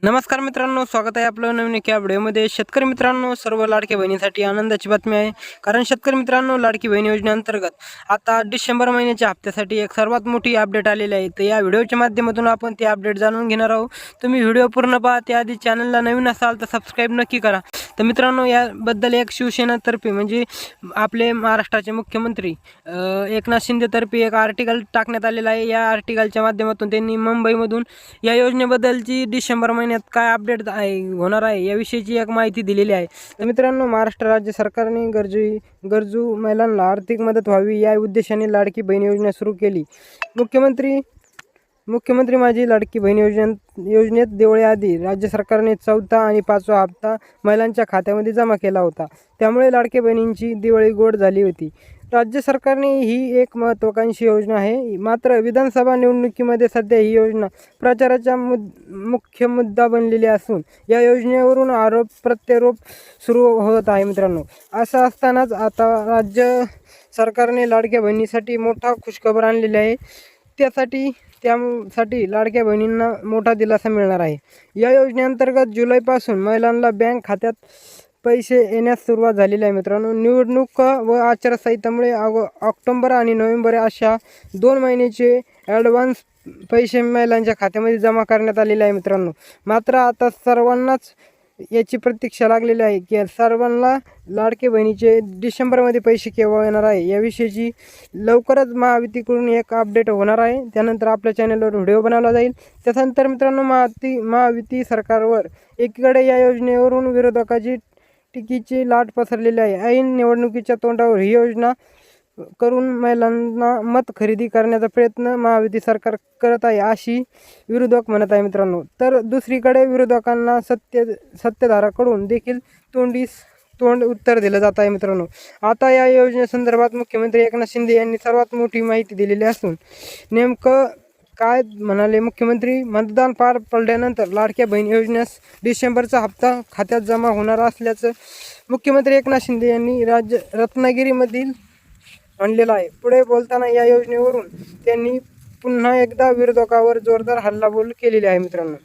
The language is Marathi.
नमस्कार मित्रांनो, स्वागत आहे आपलं नवीन एका व्हिडिओमध्ये. शेतकरी मित्रांनो, सर्व लाडक्या बहिणीसाठी आनंदाची बातमी आहे. कारण शेतकरी मित्रांनो, लाडकी बहीण योजनेअंतर्गत आता डिसेंबर महिन्याच्या हप्त्यासाठी एक सर्वात मोठी अपडेट आलेली आहे. तर या व्हिडिओच्या माध्यमातून आपण ते अपडेट जाणून घेणार आहोत. तुम्ही व्हिडिओ पूर्ण पहा. त्याआधी चॅनलला नवीन असाल तर सबस्क्राईब नक्की करा. तर मित्रांनो, याबद्दल एक शिवसेनातर्फे म्हणजे आपले महाराष्ट्राचे मुख्यमंत्री एकनाथ शिंदेतर्फे एक आर्टिकल टाकण्यात आलेला आहे. या आर्टिकलच्या माध्यमातून त्यांनी मुंबईमधून या योजनेबद्दलची डिसेंबर महिन्यात काय अपडेट होणार आहे याविषयीची एक माहिती दिलेली आहे. तर मित्रांनो, महाराष्ट्र राज्य सरकारने गरजू महिलांना आर्थिक मदत व्हावी या उद्देशाने लाडकी बहीण योजना सुरू केली. मुख्यमंत्री माझी लाडकी बहीण योजनेत दिवाळीआधी राज्य सरकारने 4था आणि 5वा हप्ता महिलांच्या खात्यामध्ये जमा केला होता. त्यामुळे लाडकी बहिणींची दिवाळी गोड झाली होती. राज्य सरकारने ही एक महत्त्वाकांक्षी योजना आहे. मात्र विधानसभा निवडणुकीमध्ये सध्या ही योजना प्रचाराचा मुख्य मुद्दा बनलेली असून या योजनेवरून आरोप प्रत्यारोप सुरू होत आहे. मित्रांनो, असं असतानाच आता राज्य सरकारने लाडक्या बहिणीसाठी मोठा खुशखबर आणलेली आहे. त्यासाठी लाडक्या बहिणींना मोठा दिलासा मिळणार आहे. या योजनेअंतर्गत जुलैपासून महिलांना बँक खात्यात पैसे येण्यास सुरुवात झालेली आहे. मित्रांनो, निवडणूक व आचारसंहितेमुळे ऑक्टोबर आणि नोव्हेंबर अशा 2 महिन्याचे ॲडव्हान्स पैसे महिलांच्या खात्यामध्ये जमा करण्यात आलेले आहे. मित्रांनो, मात्र आता सर्वांनाच याची प्रतीक्षा लागलेली आहे की सर्वांना लाडके बहिणीचे डिसेंबरमध्ये पैसे केव्हा येणार आहे याविषयीची लवकरच महायुतीकडून एक अपडेट होणार आहे. त्यानंतर आपल्या चॅनलवर व्हिडिओ बनवला जाईल. त्यानंतर मित्रांनो, महायुती सरकारवर एकीकडे या योजनेवरून विरोधकाची टीकेची लाट पसरलेली आहे. ऐन निवडणुकीच्या तोंडावर ही योजना करून महिलांना मत खरेदी करण्याचा प्रयत्न महायुती सरकार करत आहे अशी विरोधक म्हणत आहे. मित्रांनो, तर दुसरीकडे विरोधकांना सत्ताधाऱ्याकडून देखील तोंड उत्तर दिलं जात आहे. मित्रांनो, आता या योजनेसंदर्भात मुख्यमंत्री एकनाथ शिंदे यांनी सर्वात मोठी माहिती दिलेली असून नेमकं काय म्हणाले मुख्यमंत्री? मतदान पार पडल्यानंतर लाडक्या बहीण योजनेस डिसेंबरचा हप्ता खात्यात जमा होणार असल्याचं मुख्यमंत्री एकनाथ शिंदे यांनी रत्नागिरीमधील म्हणलेलं आहे. पुढे बोलताना या योजनेवरून त्यांनी पुन्हा एकदा विरोधकावर जोरदार हल्लाबोल केलेली आहे. मित्रांनो,